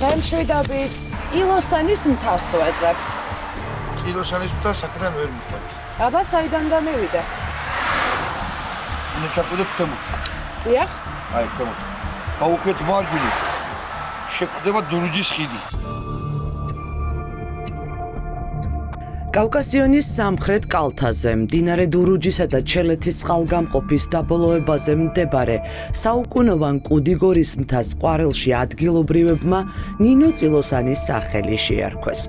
შემშვიდობის წილოსანის მთას ვეძებ. წილოსანის მთას აქედან ვერ მიხართ. აბა საიდან გამივიდა? უნდა ჩაკვიდეთ ქვემოთ. დიახ. აი ქვემოთ. გავუხვიეთ მარჯვნივ. შეკვდება დურუჯის ხიდი. კავკასიონის სამხრეთ კალთაზე, მდინარე დურუჯისა და ჩელეთის წყალგამყოფის დაბოლოებაზე მდებარე საუკუნოვან კუდიგორის მთას ყვარელში ადგილობრივებმა ნინო წილოსანის სახელი შეარქვეს.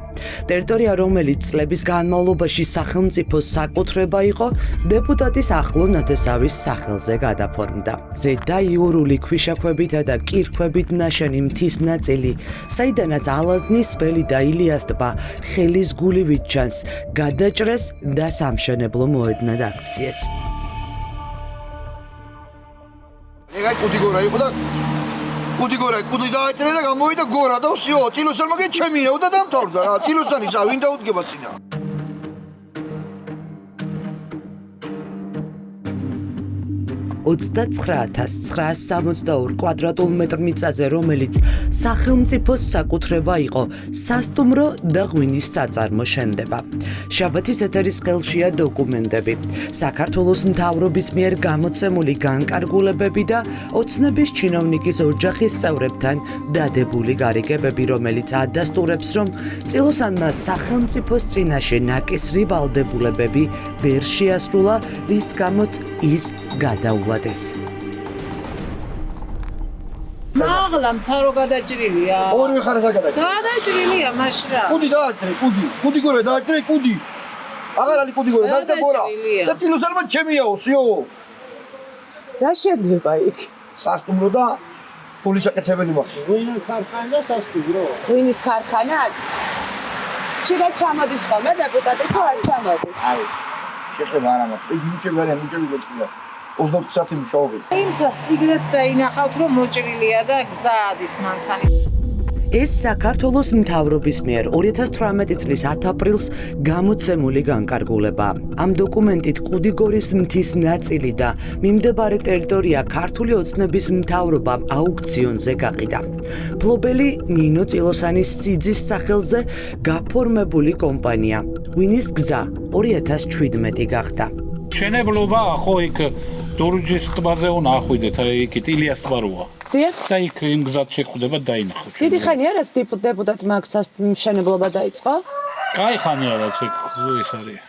ტერიტორია, რომელიც წლების განმავლობაში სახელმწიფოს საკუთრება იყო, დეპუტატის ახლო ნათესავის სახელზე გადაფორმდა. ზედაიურული ქვიშაქვებითა და კირქვებით ნაშენი მთის ნაწილი, საიდანაც ალაზნის ველი და ილიას ტბა ხელის გულივით ჩანს, გადაჭრეს და სამშენებლო მოედნად აქციეს. ეგ აი კუდიგორა იყო და კუდი დააჭრე და გამოვიდა გორა და всё, წილოსანმა კი ჩემია და დამთავრდა რა. წილოსანისა ვინ დაუდგება წინა? 29,962 კვადრატულ მეტრ მიწაზე, რომელიც სახელმწიფოს საკუთრება იყო, სასტუმრო და ღვინის საწარმო შენდება. შაბათის ეთერის ხელშია დოკუმენტები. საქართველოს მთავრობის მიერ გამოცემული განკარგულებები და ოცნების ჩინოვნიკის ოჯახის წევრებთან დადებული გარიგებები, რომელიც ადასტურებს, რომ წილოსანმა სახელმწიფოს წინაშე ნაკისრი ვალდებულებები ვერ შეასრულა, რის გამოც ის გადაუვადეს. მაღლა მთავრო გადაჭრილია. ორივე ხარეს გადაჭრე. გადაჭრილია მაშინ რა. კუდი დააჭრე, კუდიგორა დააჭრე, კუდი. აღარ არის კუდიგორა, დააჭრე გორა. და წილოსანმა ჩემიაო, всё. რა შედება იქ? სასტუმრო და ფულის აკეთებელი მახვი. ღვინის ქარხანა და სასტუმრო. ღვინის ქარხანაც? შეიძლება ჩამოდის ხოლმე დეპუტატი თუ არ ჩამოდის? აი, შეხება არა მაქვს. მუჭები გეტყვია. 20 საათი მუშაობენ. იმას იგრეც დაინახავთ, რომ მოჭრილია და გზა ადის მანქანის. ეს საქართველოს მთავრობის მიერ 2018 წლის 10 აპრილს გამოცემული განკარგულება. ამ დოკუმენტით კუდიგორის მთის ნაწილი და მიმდებარე ტერიტორია ქართული ოცნების მთავრობამ აუქციონზე გაყიდა. ფლობელი ნინო წილოსანის სიძის სახელზე გაფორმებული კომპანია ღვინის გზა 2017 გახდა. შენებლობა ხო იქ დურუჯის ტბაზე უნდა ახვიდეთ, იქით ილიას ტბა როა. დიახ. და იქ იმ გზად შეხვდება დაინახოთ. დიდი ხანია რაც დეპუტატმა აქ სამშენებლობა დაიწყო? კაი ხანია რაც იქ ეს არის.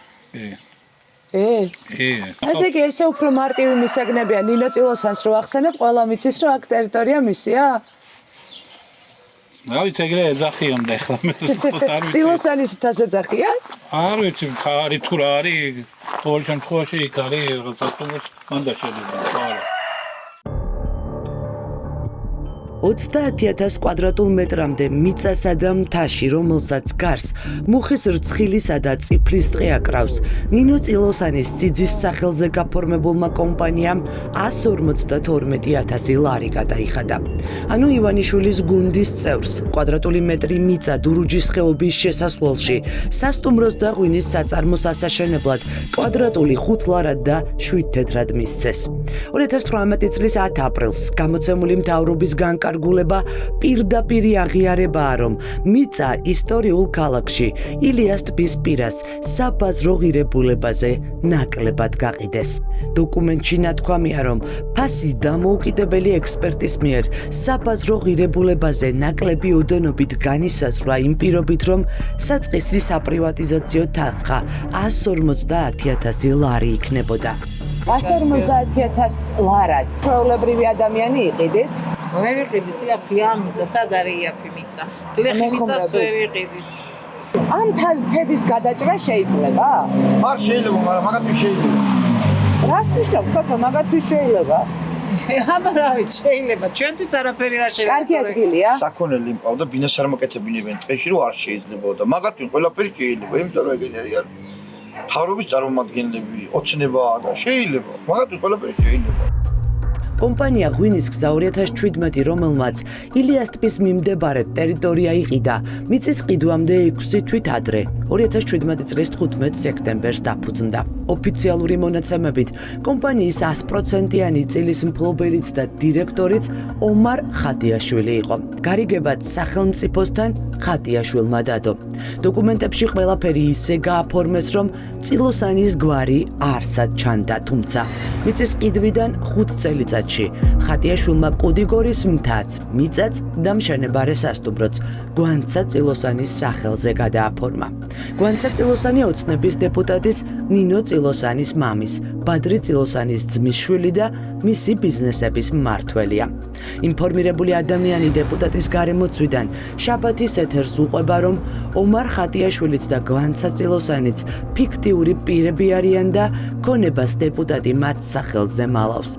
ესე იგი ესე უფრო მარტივი მისაგნებია ნინო წილოსანს რო ახსენებ, ყველა მიცის რომ აქ ტერიტორია მისია? რა ვიცი ეგრე ეძახიამდე ახლა მე წილოსანის მთას ეძახია? არ ვიცი ხარი თუ რა არის ყოველ შემთხვევაში იქ არის რაღაცა თუმცა მანდა შედება არა 30,000 კვადრატულ მეტრამდე მიწასა და მთაში, რომელსაც გარს მუხის რცხილისა და წიფლის ტყე აკრავს, ნინო წილოსანის სიძის სახელზე გაფორმებულმა კომპანიამ 152,000 ლარი გადაიხადა. ანუ ივანიშვილის გუნდის წევრს კვადრატული მეტრი მიწა დურუჯის ხეობის შესასვლელში, სასტუმროს და ღვინის საწარმოს ასაშენებლად კვადრატული 5 ლარად და 7 თეთრად მისცეს. 2018 წლის 10 აპრილს გამოცემული მთავრობის განკარგულება პირდაპირ აღიარებაა, რომ მიწა ისტორიულ ქალაქში ილიას ტბის პირას საბაზრო ღირებულებაზე ნაკლებად გაყიდეს. დოკუმენტში ნათქვამია, რომ ფასი დამოუკიდებელი ექსპერტის მიერ საბაზრო ღირებულებაზე ნაკლები ოდენობით განისაზღვრა იმ პირობით, რომ საწყისი საპრივატიზაციო თანხა 150,000 ლარი იქნებოდა. 150,000 ლარად ჩვეულებრივი ადამიანი იყიდეს? ვერ იყიდის იაფია მიწა, სად არის იაფი მიწა? გლეხი მიწას ვერ იყიდის. ამ თების გადაჭრა შეიძლება? არ შეიძლება, მაგრამ მაგათი შეიძლება. რას ნიშნავს, თქო, მაგათი შეიძლება? აბა რა ვიცი, შეიძლება. ჩვენთვის არაფერი რა შეიძლება. კარგი ადგილია? საქონელი მყავდა, ბინას არ მოკეთებინებენ ტყეში, რომ არ შეიძლებოდა. მაგათი ყველაფერი შეიძლება, იმიტომ რომ ეგენი არის თავრობის წარმომადგენლები, ოცნებაა და შეიძლება. მაგათი ყველაფერი შეიძლება. კომპანია ღვინის გზა 2017, რომელმაც ილიას ტბის მიმდებარე ტერიტორია იყიდა, მიწის ყიდვამდე 6 თვით ადრე, 2017 წლის 15 სექტემბერს დაფუძნდა. ოფიციალური მონაცემებით, კომპანიის 100%-იანი წილის მფლობელიც და დირექტორიც ომარ ხატიაშვილი იყო. გარიგებად სახელმწიფოსთან ხატიაშვილმა დადო. დოკუმენტებში ყველაფერი ისე გააფორმეს, რომ წილოსანის გვარი არსად ჩანდა, თუმცა მიწის ყიდვიდან 5 წელიწადში ხატიაშვილმა კუდიგორის მთაც, მიწაც და მშენებარე სასტუმროც გვანცა წილოსანის სახელზე გადააფორმა. გვანცა წილოსანი ოცნების დეპუტატის ნინო წილოსანის მამის, ბადრი წილოსანის ძმის შვილი და მისი ბიზნესების მმართველია. ინფორმირებული ადამიანი დეპუტატის გარემოცვიდან შაბათის ეთერს უყვება, რომ ომარ ხატიაშვილიც და გვანცა წილოსანიც ფიქტიური პირები არიან და ქონებას დეპუტატი მათ სახელზე მალავს.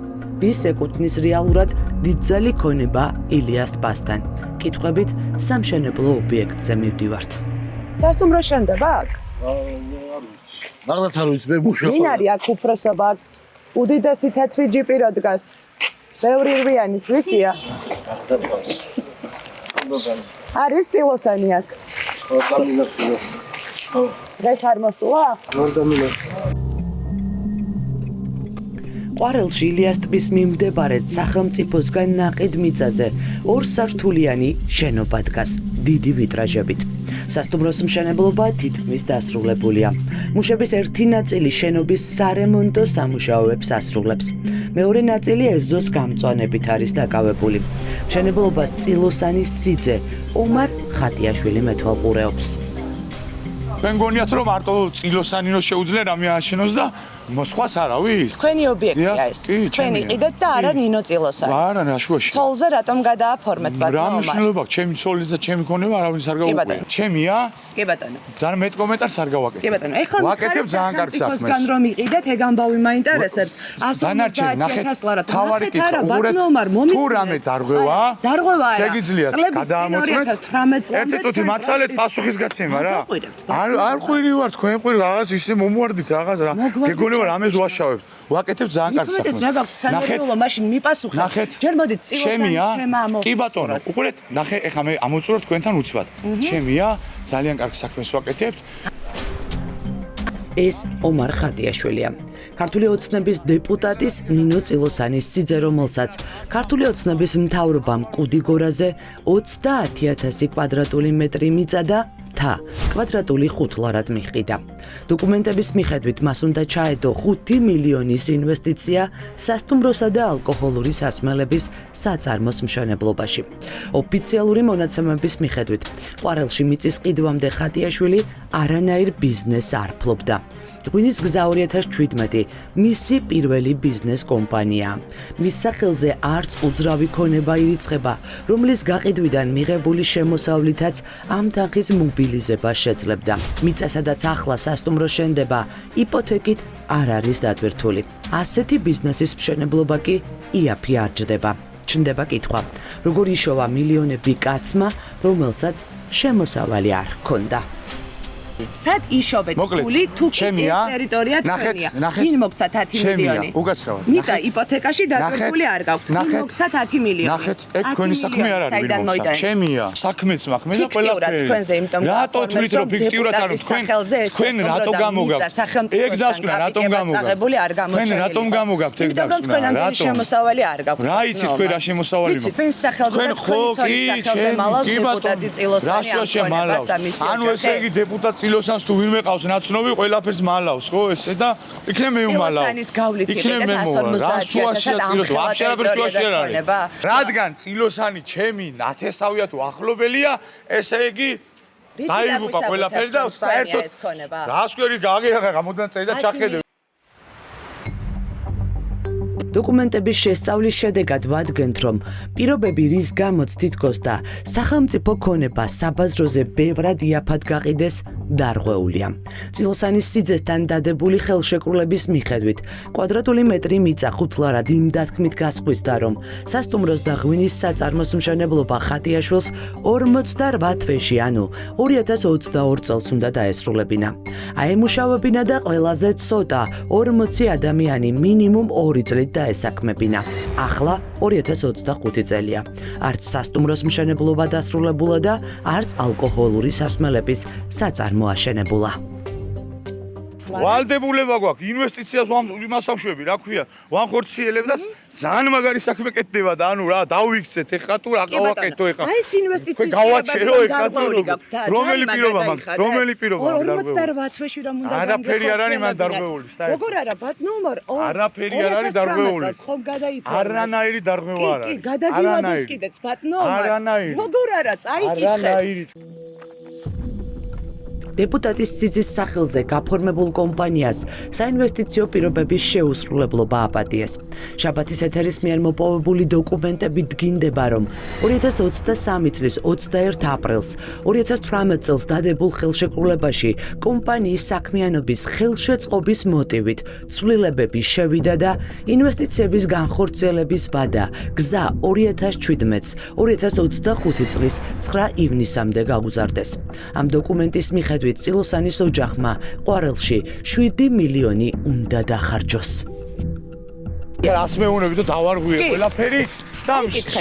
ვის ეკუთვნის რეალურად დიდძალი ქონება ილიას ტბასთან. კითხვებით სამშენებლო ობიექტზე მივდივართ. სასტუმრო შენდება აქ? მაგათ არ ვიცი, მე მუშაობ. ვინ არის აქ უფროსობა? უდიდესი თეთრი ჯიპი რო დგას. ბევრი რვიანი ვისია? არის წილოსანი აქ? დღეს არ მოსულა? ყვარელში ილიას ტბის მიმდებარედ სახელმწიფოსგან ნაყიდ მიწაზე 2 სართულიანი შენობა დგას დიდი ვიტრაჟებით. სასტუმროს მშენებლობა თითქმის დასრულებულია. მუშების ერთი ნაწილი შენობის სარემონტო სამუშაოებს ასრულებს. მეორე ნაწილი ეზოს გამწვანებით არის დაკავებული. მშენებლობას წილოსანის სიძე ომარ ხატიაშვილი მეთვალყურეობს. მე მგონიათ რომ მარტო წილოსანინო შეუძლია რამე აშენოს და სხვას არავის? თქვენი ობიექტია ეს. თქვენი ყიდეთ და არა ნინო წილოსანი. არა, ნაშუაში. ცოლზე რატომ გადააფორმეთ რა ბატონო? მნიშვნელობა აქვს? ჩემი ცოლის და ჩემი ქონება არავის არ გაუკვირდა. ჩემია? კი ბატონო. და მეტ კომენტარს არ გავაკეთებ. კი ბატონო, ეხლა ვაკეთებ ძალიან კარგ სახელმწიფოსგან საქმეს. რომ იყიდეთ, ეგ ამბავი მაინტერესებს. დანარჩენი, ნახეთ, თავარი კითხვა, უყურეთ, თუ რამე დარღვევა, დარღვევა არა. შეგიძლიათ გადაამოწმეთ. 2018 ერთი წუთი მაცალეთ პასუხისგაცემა რა. არ ყვირი ვარ, თქვენ ყვირი რაღაც ისე მომوارდით რაღაც რა. გეგონება რამეს ვაშავებთ. ვაკეთებ ძალიან კარგ საქმეს. ნახეთ, მაშინ მიპასუხეთ. ნახეთ, ჯერ მოდით წილოსანის თემა ამოვწუროთ. კი ბატონო, უყურეთ, ნახე, ეხლა მე ამოვწუროთ თქვენთან უცბად. ჩემია, ძალიან კარგ საქმეს ვაკეთებთ. ეს ომარ ხატიაშვილია. ქართული ოცნების დეპუტატის ნინო წილოსანის სიძე, რომელსაც ქართული ოცნების მთავრობამ კუდიგორაზე 30,000 კვადრატული მეტრი მიწა და მთა კვადრატული 5 ლარად მიჰყიდა. დოკუმენტების მიხედვით მას უნდა ჩაედო 5 მილიონის ინვესტიცია სასტუმროსა და ალკოჰოლური სასმელების საწარმოს მშენებლობაში. ოფიციალური მონაცემების მიხედვით ყვარელში მიწის ყიდვამდე ხატიაშვილი არანაირ ბიზნესს არ ფლობდა. ღვინის გზა 2017 მისი პირველი ბიზნეს კომპანია. მის სახელზე არც უძრავი ქონება ირიცხება, რომლის გაყიდვიდან მიღებული შემოსავლითაც ამ თანხის მობილიზება შეძლებდა. მიწა, სადაც ახლა სასტუმრო შენდება, იპოთეკით არ არის დატვირთული. ასეთი ბიზნესის მშენებლობა კი იაფი არ ჯდება. ჩნდება კითხვა, როგორ იშოვა მილიონები კაცმა, რომელსაც შემოსავალი არ ჰქონდა. სად იშოვეთ ფული თუ ჩემია, ტერიტორია თქვენია? ვინ მოგცა 10 მილიონი? უკაცრავად. მიწა იპოთეკაში დატვირთული არ გაქვთ. ვინ მოგცა 10 მილიონი? ნახეთ, ეგ თქვენი საქმე არ არის ვინ მოგცა. ჩემია, საქმეც მაქვს მე და ყველაფერი. თქვენზე იმიტომ რატო თვლით რომ ფიქტიურად არ თქვენ რატო გამოგაქვთ? ეგ დასკვნა რატომ გამოგაქვთ? თქვენ რატომ გამოგაქვთ ეგ დასკვნა? რატომ? შემოსავალი არ გაქვთ. რა იცი თქვენ რა შემოსავალი მაქვს? თქვენ სახელზე და თქვენი ცოლის სახელზე მალავს დეპუტატი წილოსანი ამქონებას და მისი ოჯახი. ანუ ესე იგი დეპუტატი წილოსანს თუ ვინმე ყავს ნაცნობი ყველაფერს მალავს ხო ესე და იქნებ მე უმალავ. წილოსანის გავლით იყიდეთ 150,000 ვაფშე არაფერს შუაში არ არის. რადგან წილოსანი ჩემი ნათესავია თუ ახლობელია, ესე იგი დაიღუპა ყველაფერი და საერთოდ რას კვერი გაგიღა გამოდან წელი და ჩახედე. დოკუმენტების შესწავლის შედეგად ვადგენთ, რომ პირობები რის გამოც თითქოს და სახელმწიფო ქონება საბაზროზე ბევრად იაფად გაყიდეს დარღვეულია. წილოსანის სიძესთან დადებული ხელშეკრულების მიხედვით, კვადრატული მეტრი მიწა 5 ლარად იმ დათქმით გასხვისდა, რომ სასტუმროს და ღვინის საწარმოს მშენებლობა ხატიაშვილს 48 თვეში, ანუ 2022 წელს უნდა დაესრულებინა. აემუშავებინა და ყველაზე ცოტა 40 ადამიანი მინიმუმ 2 წლით დაესაქმებინა. ახლა 2025 წელია. არც სასტუმროს მშენებლობა დასრულებულა და არც ალკოჰოლური სასმელების საწარმო აშენებულა. ვალდებულება გვაქვს ინვესტიციას ვამსახურები, რა ქვია, ვანხორციელებ და ძალიან მაგარი საქმე კეთდება და ანუ რა დავიქცეთ ეხლა თუ რა გავაკეთო ეხლა. აი ეს ინვესტიციის გავაჩერო ეხლა რომელი პირობა მაქვს? რომელი პირობა მაქვს? 48 თვეში რომ უნდა არაფერი არ არის მან დარღვეული, საერთოდ. როგორ არა, ბათ ნომერ 2. არაფერი არ არის დარღვეული. ხომ გადაიფორმა. არანაირი დარღვევა არ კი, არის. გადაგიმოდის კიდეც, ბათ ნომერ. არანაირი. როგორ არა, წაიკითხე. არანაირი. დეპუტატის სიძის სახელზე გაფორმებულ კომპანიას საინვესტიციო პირობების შეუსრულებლობა აპატიეს. შაბათის ეთერის მიერ მოპოვებული დოკუმენტები დგინდება, რომ 2023 წლის 21 აპრილს 2018 წელს დადებულ ხელშეკრულებაში კომპანიის საქმიანობის ხელშეწყობის მოტივით ცვლილებები შევიდა და ინვესტიციების განხორციელების ვადა გზა 2017-ს 2025 წლის 9 ივნისამდე გაუზარდეს. ამ დოკუმენტის მიხედვით წილოსანის ოჯახმა ყვარელში 7 მილიონი უნდა დახარჯოს. რას მეუნები და დავარღვიე ყველაფერი და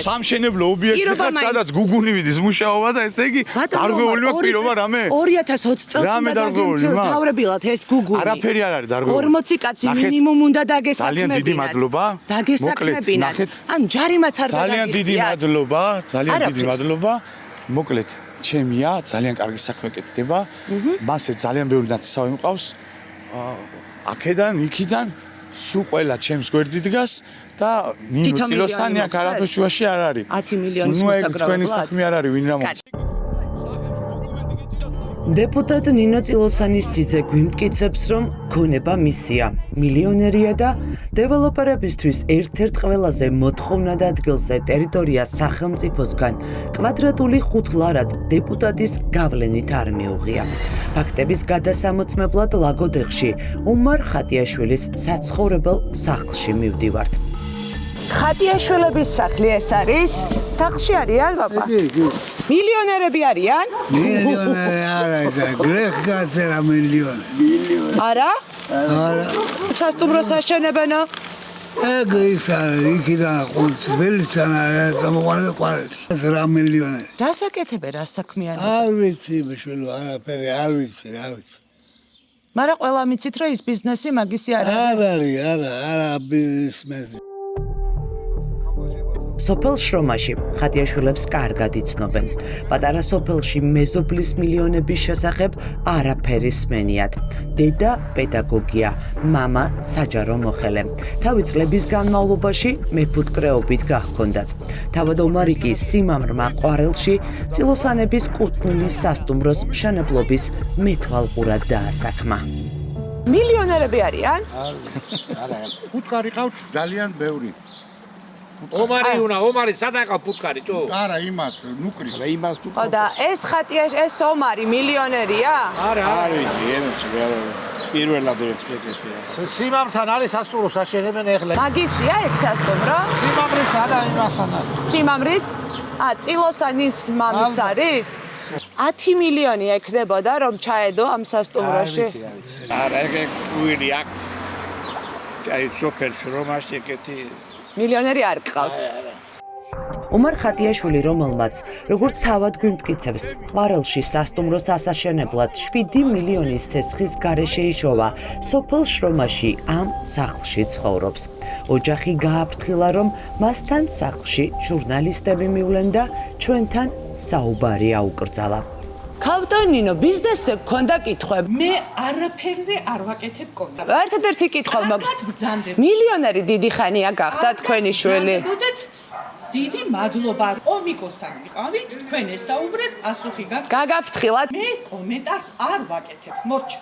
სამშენებლო ობიექტი ხარ სადაც გუგუნივიდის მუშაობა და ესე იგი დარღვეული მაქვს პირობა რამე 2020 წელს უნდა დაგემთავრებილად ეს გუგუნი. არაფერი არ არის დარღვეული. 40 კაცი მინიმუმ უნდა დაგესაქმებინათ. ძალიან დიდი მადლობა. დაგესაქმებინათ. ან ჯარიმაც არ ძალიან დიდი მადლობა, ძალიან დიდი მადლობა. მოკლედ ჩემია, ძალიან კარგი საქმე კეთდება. მასე ძალიან ბევრი ნაცისავი მყავს. აქედან, იქიდან სულ ყველა ჩემს გვერდით დგას და ნინო წილოსანი აქ არაფერშუაში არ არის. 10 მილიონის მოსაგრაფად. მოსაგრაფად. თქვენი საქმე არ არის, ვინ რა მოწ. დეპუტატ ნინო წილოსანის სიძე გვიმტკიცებს, რომ ქონება მისია, მილიონერია და დეველოპერებისთვის ერთ-ერთ ყველაზე მოთხოვნად ადგილზე ტერიტორიას სახელმწიფოსგან კვადრატული ხუთლარად დეპუტატის გავლენით არ მიუღია. ფაქტების გადასამოწმებლად ლაგოდეხში ომარ ხატიაშვილის საცხოვრებელ სახლში მივდივართ. ხატიაშვილების სახლი ეს არის? სახლში არიან, პაპა? მილიონერები არიან? მილიონერი არა და გრეხგაცერა მილიონერი. არა? არა. სასტუმროს აშენებენო? ეგ ისა იქიდან ველისთან გამოყარე ყვარელი. 9 მილიონერი. რას აკეთებენ, რა საქმიანი? არ ვიცი მშვილო, არაფერი არ ვიცი. მაგრამ ყველა მიცით რომ ის ბიზნესი მაგისი არ არის. არ არის, არა ბიზნესი. სოფელ შრომაში ხატიაშვილებს კარგად იცნობენ. პატარა სოფელში მეზობლის მილიონების შესახებ არაფერი სმენიათ. დედა პედაგოგია, მამა საჯარო მოხელე. თავი წლების განმავლობაში მეფუტკრეობით გაჰქონდათ. თავად ომარი კი სიმამრმა ყვარელში წილოსანების კუთვნილის სასტუმროს მშენებლობის მეთვალყურად დაასაქმა. მილიონერები არიან? არა. ფუტკარი ყავთ ძალიან ბევრი. ომარი სადაა ფუტკარი, ჭო? არა, იმას, ნუკრი. იმას თუ. ხო და ეს ხატიაში ეს ომარი მილიონერია? არა, ვიცი, ემეც არა. პირველად ექსპერტია. სიმამრთან არის სასტუმრო საშენებენ ეხლა. მაგისია ეგ სასტუმრო? სიმამრისა და იმასთან არის. სიმამრის? წილოსანის მამის არის? 10 მილიონი ეკნებოდა რომ ჩაედო ამ სასტუმროში? არა, ეგ უილი აქ. აი, სოფელ შრომაში ეგეთი მილიონერი არ გყავთ. ომარ ხატიაშვილი, რომელმაც, როგორც თავად გვიმტკიცებს, ყვარელში სასტუმროს ასაშენებლად 7 მილიონის ცეცხლის გარეშე იშოვა, სოფელ შრომაში ამ სახლში ცხოვრობს. ოჯახი გააფრთხილა, რომ მასთან სახლში ჟურნალისტები მივლენ და ჩვენთან საუბარი აუკრძალა. კაპტონინო, ბიზნესზე გქონდა კითხვები? მე არაფერზე არ ვაკეთებ კონტრაქტს. ერთადერთი კითხვა მაქვს. მილიონერი დიდი ხანია გახდა თქვენი შვილი? დიდი მადლობა. ომიკოსთან ვიყავით, თქვენ ესაუბრეთ, პასუხი გაქვს. გაგაფრთხილად? მე კომენტარს არ ვაკეთებ. მორჩა.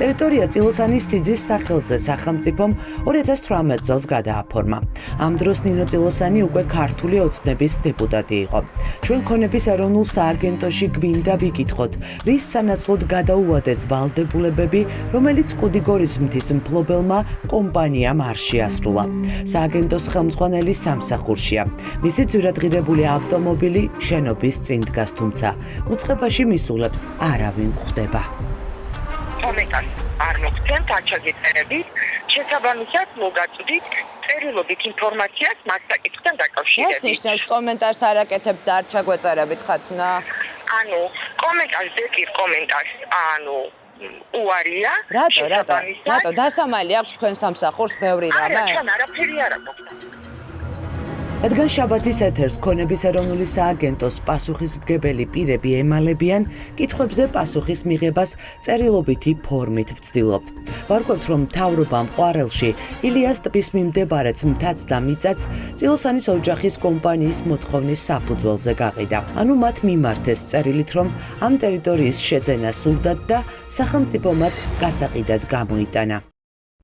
ტერიტორია წილოსანის სიძის სახელზე სახელმწიფომ 2018 წელს გადააფორმა. ამ დროს ნინო წილოსანი უკვე ქართული ოცნების დეპუტატი იყო. ჩვენ ქონების ეროვნულ სააგენტოში გვინდა ვიკითხოთ, რის სანაცვლოდ გადაუვადეს ვალდებულებები, რომელიც კუდიგორის მთის მფლობელმა კომპანიამ არ შეასრულა. სააგენტოს ხელმძღვანელი სამსახურშია. მისი ძვირადღირებული ავტომობილი შენობის წინ დგას, თუმცა უწყებაში მისულებს არავინ გვხვდება. კომენტარს არ მოგცემთ, არ ჩაგეწერებით, შესაბამისად მოგაწვდით წერილობით ინფორმაციას მას საკითხთან ეს დაკავშირებით. ნიშნავს კომენტარს არ აკეთებთ და არ ჩაგვეწერებით ხათუნა. ანუ კომენტარს დეკիր კომენტარს, ანუ უარია. რატო დასამალი აქვს თქვენ სამსახურს ბევრი რამე? არა, ჩვენ არაფერი არ აქვს. რადგან შაბათის ეთერს ქონების ეროვნული სააგენტოს პასუხისმგებელი პირები ემალებიან, კითხვებზე პასუხის მიღებას წერილობითი ფორმით ვცდილობთ. ვარკვევთ, რომ მთავრობამ ყვარელში ილიას ტბის მიმდებარედ მთაც და მიწაც წილოსანის ოჯახის კომპანიის მოთხოვნის საფუძველზე გაყიდა. ანუ მათ მიმართეს წერილით, რომ ამ ტერიტორიის შეძენა სურდათ და სახელმწიფომაც გასაყიდად გამოიტანა.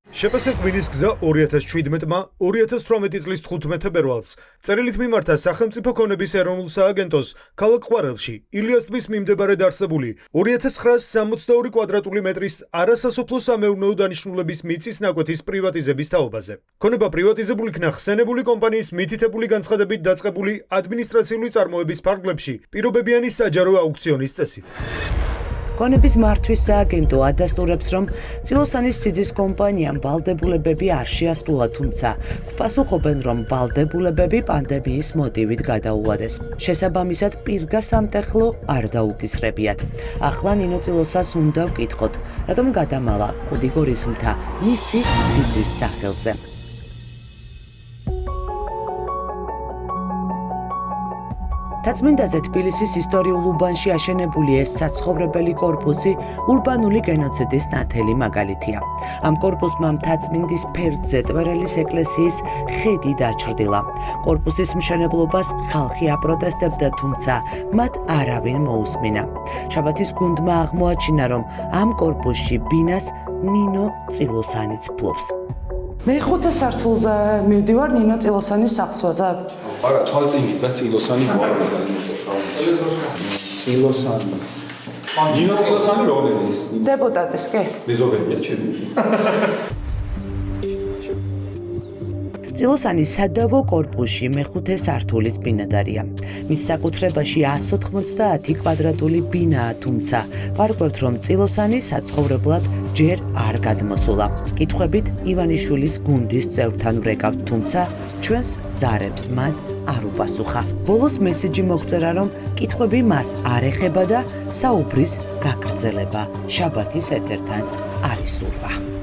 შეპასეს ღვინის გზა 2017-მა 2018 წლის 15 ფებრუარს წერილით მიმართა სახელმწიფო ქონების ეროვნულ სააგენტოს ქალაქ ყვარელში ილიას ტბის მიმდებარედ არსებული 2962 კვადრატული მეტრის არასასოფლო სამეურნეო დანიშნულების მიწის ნაკვეთის პრივატიზების თაობაზე. ქონება პრივატიზებული იქნა ხსენებული კომპანიის მითითებული განცხადებით დაწყებული ადმინისტრაციული წარმოების ფარგლებში პირობებიანი საჯარო აუქციონის წესით. ქონების მართვის სააგენტო ადასტურებს, რომ წილოსანის სიძის კომპანიამ ვალდებულებები არ შეასრულა, თუმცა გვპასუხობენ, რომ ვალდებულებები პანდემიის მოტივით გადაუვადეს. შესაბამისად, პირგა სამტეხლო არ დაუკისრებიათ. ახლა ნინო წილოსას უნდა ვკითხოთ, რატომ გადამალა კუდიგორის მთა მისი სიძის სახელზე. თაცმინდაზე თბილისის ისტორიულ უბანში აშენებული ეს საცხოვრებელი კორპუსი ურბანული გენოციდის ნათელი მაგალითია. ამ კორპუსმა მთაწმინდის ფერდზე ტვერელის ეკლესიის ხედი დაჩრდილა. კორპუსის მშენებლობას ხალხი აპროტესტებდა, თუმცა მათ არავინ მოусმინა. შაბათის გუნდმა აღმოაჩინა, რომ ამ კორპუსში ბინას ნინო წილოსანიც ფლობს. მეხუთე სართულზე მივდივარ ნინო წილოსანის სახლსვაზე. არა, თვალწინით და წილოსანი გვაქვს. წილოსანი. ნინო წილოსანი როდეს? დეპუტატის კი. მეზობელია ჩემი. წილოსანის სადავო კორპუსში მეხუთე სართულის ბინადარია. მის საკუთრებაში 190 კვადრატული ბინაა, თუმცა ვარკვევთ, რომ წილოსანი საცხოვრებლად ჯერ არ გადმოსულა. კითხვებით ივანიშვილის გუნდის წევრთან ვრეკავთ, თუმცა ჩვენს ზარებს მან არ უპასუხა. ბოლოს მესიჯი მოგწერა, რომ კითხვები მას არ ეხება და საუბრის გაგრძელება შაბათის ეთერთან არ ისურვა.